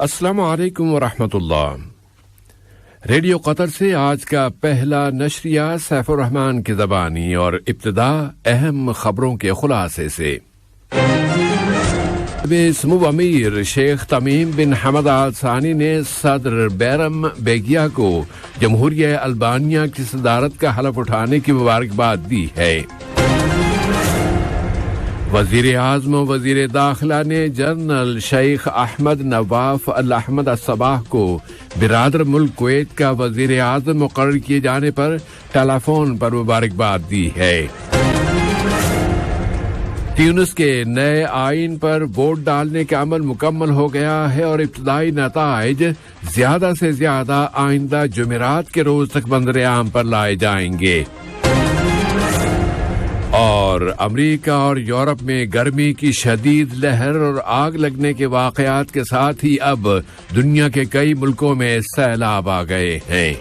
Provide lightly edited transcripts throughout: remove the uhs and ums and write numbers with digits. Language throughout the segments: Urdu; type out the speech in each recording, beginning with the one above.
السلام علیکم ورحمۃ اللہ۔ ریڈیو قطر سے آج کا پہلا نشریہ سیف الرحمان کی زبانی اور ابتدا اہم خبروں کے خلاصے سے۔ سمو امیر شیخ تمیم بن حمد آل ثانی نے صدر بیرم بیگیا کو جمہوریہ البانیہ کی صدارت کا حلف اٹھانے کی مبارکباد دی ہے۔ وزیر اعظم و وزیر داخلہ نے جنرل شیخ احمد نواف الاحمد الصباح کو برادر ملک کویت کا وزیر اعظم مقرر کیے جانے پر ٹیلی فون پر مبارکباد دی ہے۔ تیونس کے نئے آئین پر ووٹ ڈالنے کا عمل مکمل ہو گیا ہے اور ابتدائی نتائج زیادہ سے زیادہ آئندہ جمعرات کے روز تک منظر عام پر لائے جائیں گے۔ اور امریکہ اور یورپ میں گرمی کی شدید لہر اور آگ لگنے کے واقعات کے ساتھ ہی اب دنیا کے کئی ملکوں میں سیلاب آ گئے ہیں۔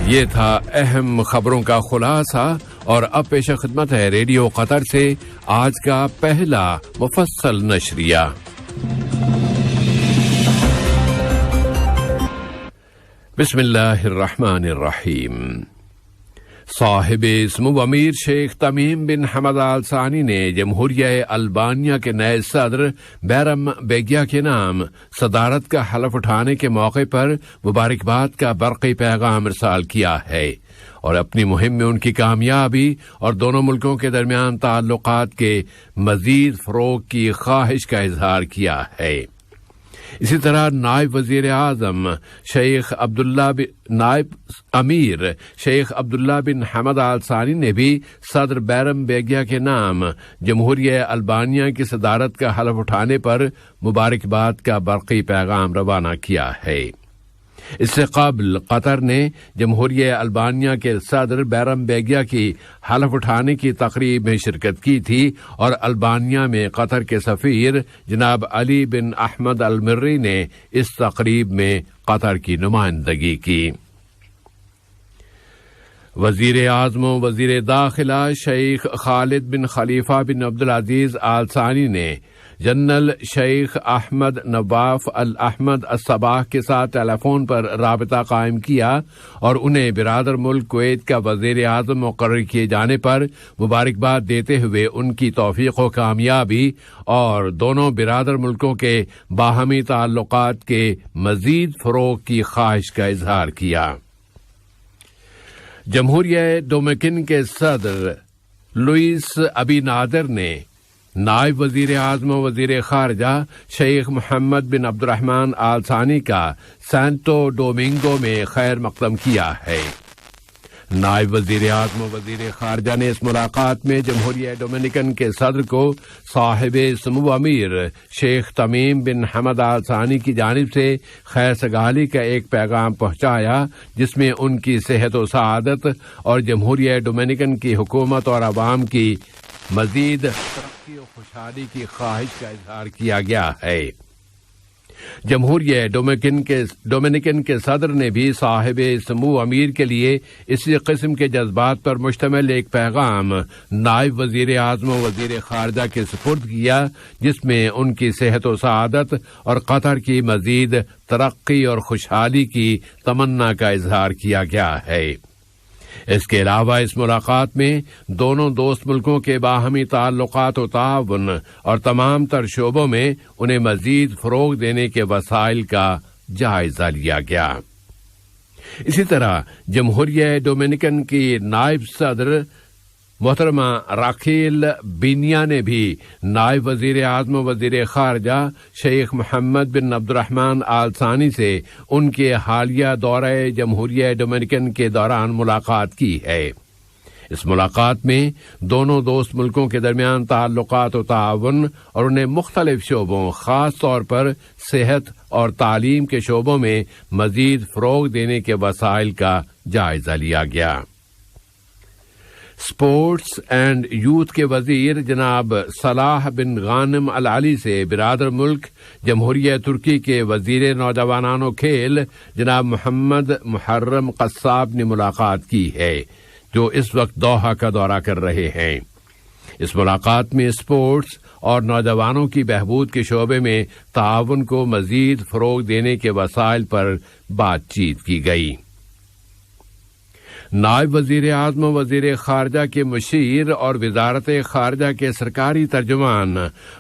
یہ تھا اہم خبروں کا خلاصہ اور اب پیش خدمت ہے ریڈیو قطر سے آج کا پہلا مفصل نشریہ۔ بسم اللہ الرحمن الرحیم۔ صاحب سمو امیر شیخ تمیم بن حمد آل ثانی نے جمہوریہ البانیہ کے نئے صدر بیرم بیگیا کے نام صدارت کا حلف اٹھانے کے موقع پر مبارکباد کا برقی پیغام ارسال کیا ہے اور اپنی مہم میں ان کی کامیابی اور دونوں ملکوں کے درمیان تعلقات کے مزید فروغ کی خواہش کا اظہار کیا ہے۔ اسی طرح نائب وزیر اعظم نائب امیر شیخ عبداللہ بن حمد آل ثانی نے بھی صدر بیرم بیگیا کے نام جمہوریہ البانیہ کی صدارت کا حلف اٹھانے پر مبارکباد کا برقی پیغام روانہ کیا ہے۔ اس سے قبل قطر نے جمہوریہ البانیہ کے صدر بیرم بیگیا کی حلف اٹھانے کی تقریب میں شرکت کی تھی اور البانیہ میں قطر کے سفیر جناب علی بن احمد المری نے اس تقریب میں قطر کی نمائندگی کی۔ وزیر اعظم و وزیر داخلہ شیخ خالد بن خلیفہ بن عبدالعزیز آل ثانی نے جنرل شیخ احمد نواف الاحمد الصباح کے ساتھ ٹیلی فون پر رابطہ قائم کیا اور انہیں برادر ملک کویت کا وزیر اعظم مقرر کیے جانے پر مبارکباد دیتے ہوئے ان کی توفیق و کامیابی اور دونوں برادر ملکوں کے باہمی تعلقات کے مزید فروغ کی خواہش کا اظہار کیا۔ جمہوریہ ڈومینیکن کے صدر لوئس ابی نادر نے نائب وزیر اعظم و وزیر خارجہ شیخ محمد بن عبد الرحمن آل ثانی کا سینٹو ڈومینگو میں خیر مقدم کیا ہے۔ نائب وزیر اعظم و وزیر خارجہ نے اس ملاقات میں جمہوریہ ڈومینیکن کے صدر کو صاحب سمو امیر شیخ تمیم بن حمد آل ثانی کی جانب سے خیر سگالی کا ایک پیغام پہنچایا جس میں ان کی صحت و سعادت اور جمہوریہ ڈومینیکن کی حکومت اور عوام کی مزید ترقی و خوشحالی کی خواہش کا اظہار کیا گیا ہے۔ جمہوریہ ڈومینیکن کے صدر نے بھی صاحب سمو امیر کے لیے اسی قسم کے جذبات پر مشتمل ایک پیغام نائب وزیر اعظم و وزیر خارجہ کے سپرد کیا جس میں ان کی صحت و سعادت اور قطر کی مزید ترقی اور خوشحالی کی تمنا کا اظہار کیا گیا ہے۔ اس کے علاوہ اس ملاقات میں دونوں دوست ملکوں کے باہمی تعلقات و تعاون اور تمام تر شعبوں میں انہیں مزید فروغ دینے کے وسائل کا جائزہ لیا گیا۔ اسی طرح جمہوریہ ڈومینیکن کی نائب صدر محترمہ راکھیل بینیا نے بھی نائب وزیر اعظم و وزیر خارجہ شیخ محمد بن عبد الرحمن آل ثانی سے ان کے حالیہ دورہ جمہوریہ ڈومینیکن کے دوران ملاقات کی ہے۔ اس ملاقات میں دونوں دوست ملکوں کے درمیان تعلقات و تعاون اور انہیں مختلف شعبوں خاص طور پر صحت اور تعلیم کے شعبوں میں مزید فروغ دینے کے وسائل کا جائزہ لیا گیا۔ اسپورٹس اینڈ یوتھ کے وزیر جناب صلاح بن غانم العلی سے برادر ملک جمہوریہ ترکی کے وزیر نوجوانان و کھیل جناب محمد محرم قصاب نے ملاقات کی ہے جو اس وقت دوحہ کا دورہ کر رہے ہیں۔ اس ملاقات میں اسپورٹس اور نوجوانوں کی بہبود کے شعبے میں تعاون کو مزید فروغ دینے کے وسائل پر بات چیت کی گئی۔ نائب وزیر اعظم و وزیر خارجہ کے مشیر اور وزارت خارجہ کے سرکاری ترجمان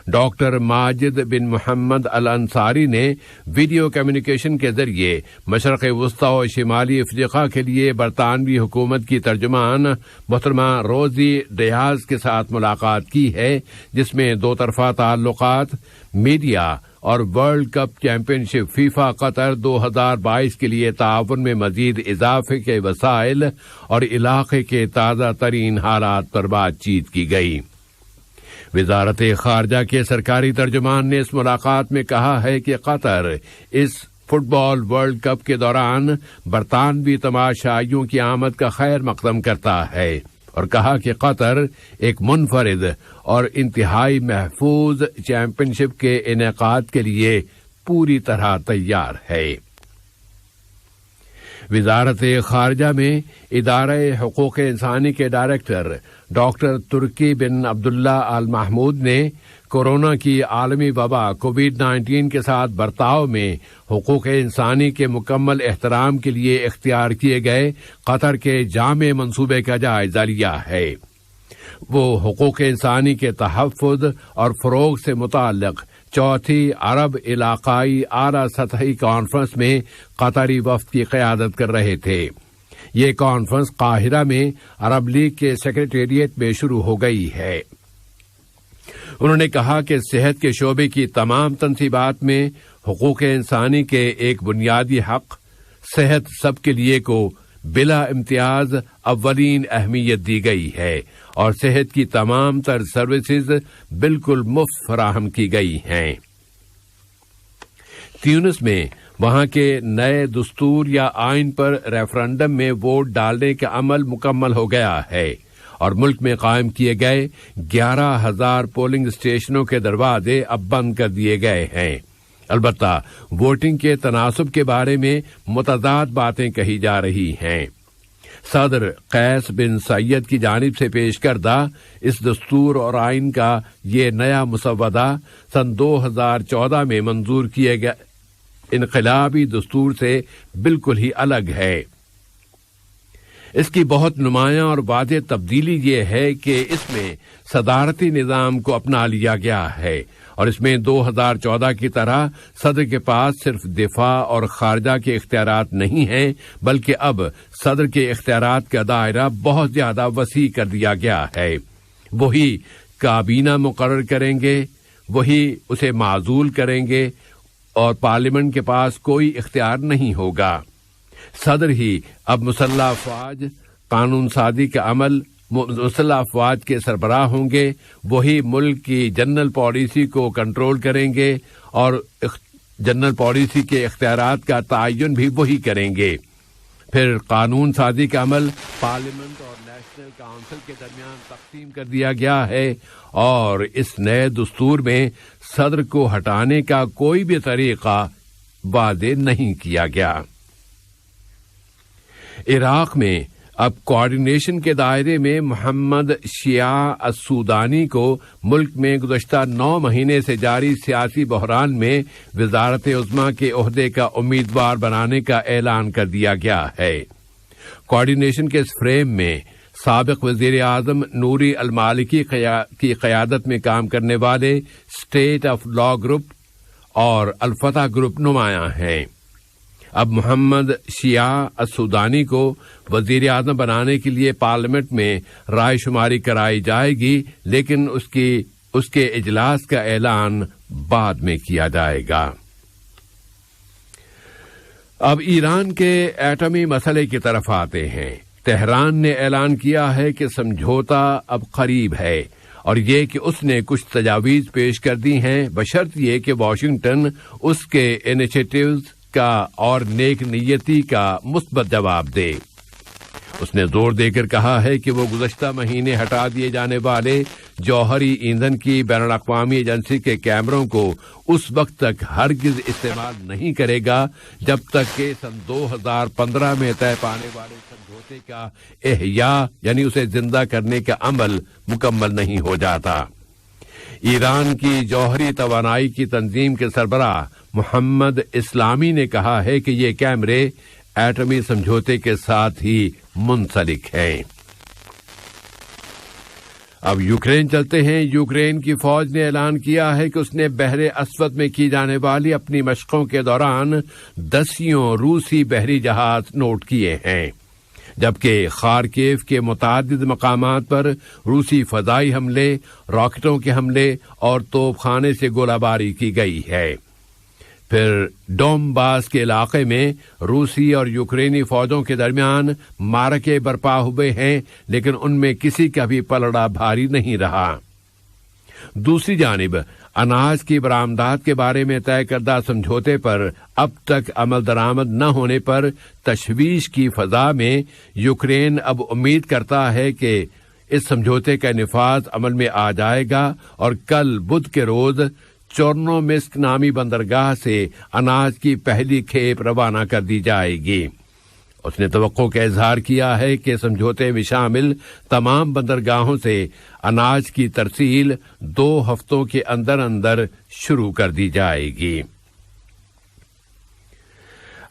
ڈاکٹر ماجد بن محمد الانصاری نے ویڈیو کمیونیکیشن کے ذریعے مشرق وسطی و شمالی افریقہ کے لیے برطانوی حکومت کی ترجمان محترمہ روزی ڈیاز کے ساتھ ملاقات کی ہے، جس میں دو طرفہ تعلقات، میڈیا اور ورلڈ کپ چیمپئن شپ فیفا قطر 2022 کے لیے تعاون میں مزید اضافے کے وسائل اور علاقے کے تازہ ترین حالات پر بات چیت کی گئی۔ وزارت خارجہ کے سرکاری ترجمان نے اس ملاقات میں کہا ہے کہ قطر اس فٹ بال ورلڈ کپ کے دوران برطانوی تماشائیوں کی آمد کا خیر مقدم کرتا ہے، اور کہا کہ قطر ایک منفرد اور انتہائی محفوظ چیمپئن شپ کے انعقاد کے لیے پوری طرح تیار ہے۔ وزارت خارجہ میں ادارہ حقوق انسانی کے ڈائریکٹر ڈاکٹر ترکی بن عبداللہ آل محمود نے کورونا کی عالمی وبا کووڈ-19 کے ساتھ برتاؤ میں حقوق انسانی کے مکمل احترام کے لیے اختیار کیے گئے قطر کے جامع منصوبے کا جائزہ لیا ہے۔ وہ حقوق انسانی کے تحفظ اور فروغ سے متعلق چوتھی عرب علاقائی اعلیٰ سطحی کانفرنس میں قطری وفد کی قیادت کر رہے تھے۔ یہ کانفرنس قاہرہ میں عرب لیگ کے سیکریٹریٹ میں شروع ہو گئی ہے۔ انہوں نے کہا کہ صحت کے شعبے کی تمام تنصیبات میں حقوق انسانی کے ایک بنیادی حق صحت سب کے لیے کو بلا امتیاز اولین اہمیت دی گئی ہے، اور صحت کی تمام تر سروسز بالکل مفت فراہم کی گئی ہیں۔ تیونس میں وہاں کے نئے دستور یا آئین پر ریفرنڈم میں ووٹ ڈالنے کا عمل مکمل ہو گیا ہے، اور ملک میں قائم کیے گئے 11,000 پولنگ اسٹیشنوں کے دروازے اب بند کر دیے گئے ہیں۔ البتہ ووٹنگ کے تناسب کے بارے میں متضاد باتیں کہی جا رہی ہیں۔ صدر قیس بن سعید کی جانب سے پیش کردہ اس دستور اور آئین کا یہ نیا مسودہ سن 2014 میں منظور کیے گئے انقلابی دستور سے بالکل ہی الگ ہے۔ اس کی بہت نمایاں اور واضح تبدیلی یہ ہے کہ اس میں صدارتی نظام کو اپنا لیا گیا ہے، اور اس میں 2014 کی طرح صدر کے پاس صرف دفاع اور خارجہ کے اختیارات نہیں ہیں، بلکہ اب صدر کے اختیارات کا دائرہ بہت زیادہ وسیع کر دیا گیا ہے۔ وہی کابینہ مقرر کریں گے، وہی اسے معزول کریں گے، اور پارلیمنٹ کے پاس کوئی اختیار نہیں ہوگا۔ صدر ہی اب مسلح افواج قانون سازی کا عمل مسلح افواج کے سربراہ ہوں گے، وہی ملک کی جنرل پالیسی کو کنٹرول کریں گے، اور جنرل پالیسی کے اختیارات کا تعین بھی وہی کریں گے۔ پھر قانون سازی کا عمل پارلیمنٹ اور نیشنل کونسل کے درمیان تقسیم کر دیا گیا ہے، اور اس نئے دستور میں صدر کو ہٹانے کا کوئی بھی طریقہ واضح نہیں کیا گیا۔ عراق میں اب کوارڈینیشن کے دائرے میں محمد شیعہ السودانی کو ملک میں گزشتہ 9 مہینے سے جاری سیاسی بحران میں وزارت عظمیٰ کے عہدے کا امیدوار بنانے کا اعلان کر دیا گیا ہے۔ کوارڈینیشن کے اس فریم میں سابق وزیر اعظم نوری المالکی کی قیادت میں کام کرنے والے اسٹیٹ آف لا گروپ اور الفتح گروپ نمایاں ہیں۔ اب محمد شیعہ السودانی کو وزیر اعظم بنانے کے لیے پارلیمنٹ میں رائے شماری کرائی جائے گی، لیکن اس کے اجلاس کا اعلان بعد میں کیا جائے گا۔ اب ایران کے ایٹمی مسئلے کی طرف آتے ہیں۔ تہران نے اعلان کیا ہے کہ سمجھوتا اب قریب ہے، اور یہ کہ اس نے کچھ تجاویز پیش کر دی ہیں، بشرط یہ کہ واشنگٹن اس کے انیشیٹیوز کا اور نیک نیتی کا مثبت جواب دے۔ اس نے زور دے کر کہا ہے کہ وہ گزشتہ مہینے ہٹا دیے جانے والے جوہری ایندھن کی بین الاقوامی ایجنسی کے کیمروں کو اس وقت تک ہرگز استعمال نہیں کرے گا جب تک کہ سن 2015 میں طے پانے والے سمجھوتے کا احیاء یعنی اسے زندہ کرنے کا عمل مکمل نہیں ہو جاتا۔ ایران کی جوہری توانائی کی تنظیم کے سربراہ محمد اسلامی نے کہا ہے کہ یہ کیمرے ایٹمی سمجھوتے کے ساتھ ہی منسلک ہیں۔ اب یوکرین چلتے ہیں۔ یوکرین کی فوج نے اعلان کیا ہے کہ اس نے بحر اسود میں کی جانے والی اپنی مشقوں کے دوران 10 روسی بحری جہاز نوٹ کیے ہیں، جبکہ خارکیو کے متعدد مقامات پر روسی فضائی حملے، راکٹوں کے حملے اور توپ خانے سے گولہ باری کی گئی ہے۔ پھر ڈونباس کے علاقے میں روسی اور یوکرینی فوجوں کے درمیان معرکے برپا ہوئے ہیں، لیکن ان میں کسی کا بھی پلڑا بھاری نہیں رہا۔ دوسری جانب اناج کی برآمدات کے بارے میں طے کردہ سمجھوتے پر اب تک عمل درآمد نہ ہونے پر تشویش کی فضا میں یوکرین اب امید کرتا ہے کہ اس سمجھوتے کا نفاذ عمل میں آ جائے گا اور کل بدھ کے روز چورنومسک نامی بندرگاہ سے اناج کی پہلی کھیپ روانہ کر دی جائے گی۔ اس نے توقع کا اظہار کیا ہے کہ سمجھوتے میں شامل تمام بندرگاہوں سے اناج کی ترسیل 2 ہفتوں کے اندر اندر شروع کر دی جائے گی۔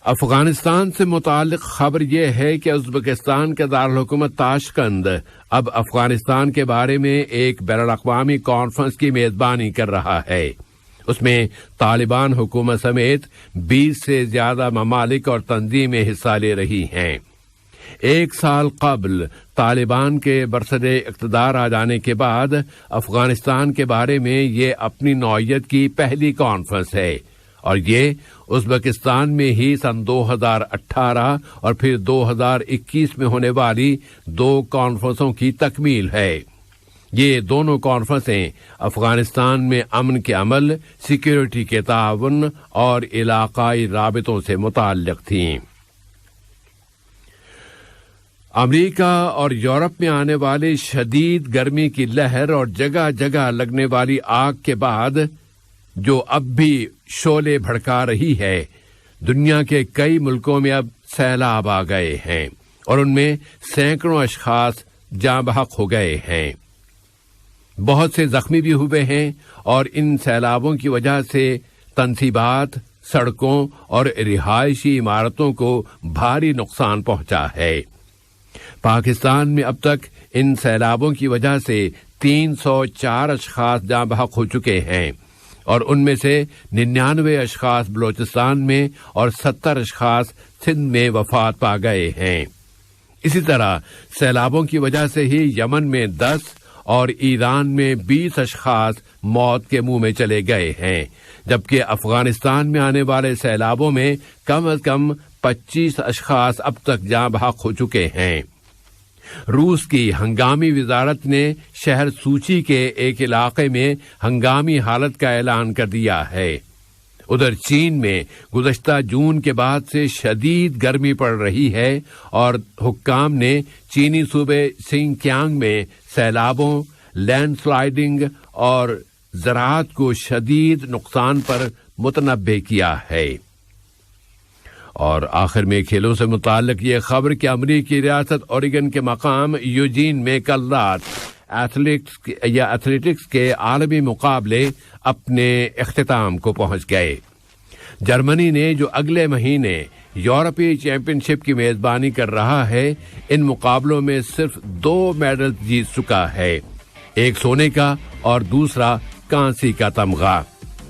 افغانستان سے متعلق خبر یہ ہے کہ ازبکستان کا دارالحکومت تاشقند اب افغانستان کے بارے میں ایک بین الاقوامی کانفرنس کی میزبانی کر رہا ہے۔ اس میں طالبان حکومت سمیت 20 سے زیادہ ممالک اور تنظیمیں حصہ لے رہی ہیں۔ 1 سال قبل طالبان کے برسر اقتدار آ جانے کے بعد افغانستان کے بارے میں یہ اپنی نوعیت کی پہلی کانفرنس ہے، اور یہ ازبکستان میں ہی سن 2018 اور پھر 2021 میں ہونے والی 2 کانفرنسوں کی تکمیل ہے۔ یہ دونوں کانفرنسیں افغانستان میں امن کے عمل، سیکیورٹی کے تعاون اور علاقائی رابطوں سے متعلق تھیں۔ امریکہ اور یورپ میں آنے والی شدید گرمی کی لہر اور جگہ جگہ لگنے والی آگ کے بعد جو اب بھی شعلے بھڑکا رہی ہے، دنیا کے کئی ملکوں میں اب سیلاب آ گئے ہیں اور ان میں سینکڑوں اشخاص جاں بحق ہو گئے ہیں۔ بہت سے زخمی بھی ہوئے ہیں اور ان سیلابوں کی وجہ سے تنصیبات، سڑکوں اور رہائشی عمارتوں کو بھاری نقصان پہنچا ہے۔ پاکستان میں اب تک ان سیلابوں کی وجہ سے 304 اشخاص جاں بحق ہو چکے ہیں، اور ان میں سے 99 اشخاص بلوچستان میں اور 70 اشخاص سندھ میں وفات پا گئے ہیں۔ اسی طرح سیلابوں کی وجہ سے ہی یمن میں 10 اور ایران میں 20 اشخاص موت کے منہ میں چلے گئے ہیں، جبکہ افغانستان میں آنے والے سیلابوں میں کم از کم 25 اشخاص اب تک جاں بحق ہو چکے ہیں۔ روس کی ہنگامی وزارت نے شہر سوچی کے ایک علاقے میں ہنگامی حالت کا اعلان کر دیا ہے۔ ادھر چین میں گزشتہ جون کے بعد سے شدید گرمی پڑ رہی ہے اور حکام نے چینی صوبے سنکیانگ میں سیلابوں، لینڈ سلائیڈنگ اور زراعت کو شدید نقصان پر متنبہ کیا ہے۔ اور آخر میں کھیلوں سے متعلق یہ خبر کہ امریکی ریاست اوریگن کے مقام یوجین میں کل رات ایتھلیٹکس کے عالمی مقابلے اپنے اختتام کو پہنچ گئے۔ جرمنی نے جو اگلے مہینے یورپی چیمپئن شپ کی میزبانی کر رہا ہے، ان مقابلوں میں صرف 2 میڈل جیت چکا ہے، ایک سونے کا اور دوسرا کانسی کا تمغہ،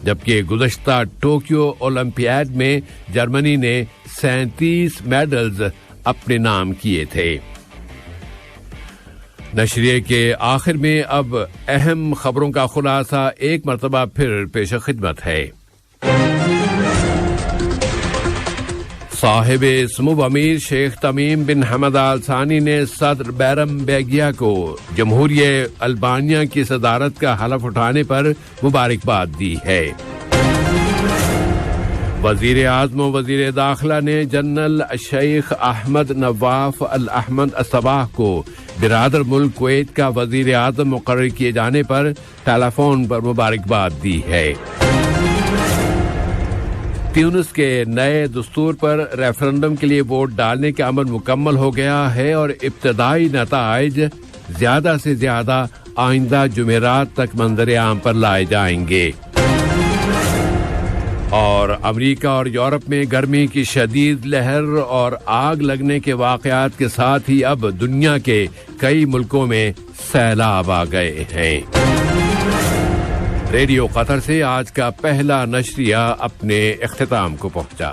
جبکہ گزشتہ ٹوکیو اولمپیاڈ میں جرمنی نے 37 میڈلز اپنے نام کیے تھے۔ نشریے کے آخر میں اب اہم خبروں کا خلاصہ ایک مرتبہ پھر پیش خدمت ہے۔ صاحب سمو امیر شیخ تمیم بن حمد آل ثانی نے صدر بیرم بیگیا کو جمہوریہ البانیہ کی صدارت کا حلف اٹھانے پر مبارکباد دی ہے۔ وزیر اعظم و وزیر داخلہ نے جنرل شیخ احمد نواف الاحمد الصباح کو برادر ملک کویت کا وزیر اعظم مقرر کیے جانے پر ٹیلی فون پر مبارکباد دی ہے۔ تیونس کے نئے دستور پر ریفرنڈم کے لیے ووٹ ڈالنے کا عمل مکمل ہو گیا ہے اور ابتدائی نتائج زیادہ سے زیادہ آئندہ جمعرات تک منظر عام پر لائے جائیں گے۔ اور امریکہ اور یورپ میں گرمی کی شدید لہر اور آگ لگنے کے واقعات کے ساتھ ہی اب دنیا کے کئی ملکوں میں سیلاب آ گئے ہیں۔ ریڈیو قطر سے آج کا پہلا نشریہ اپنے اختتام کو پہنچا۔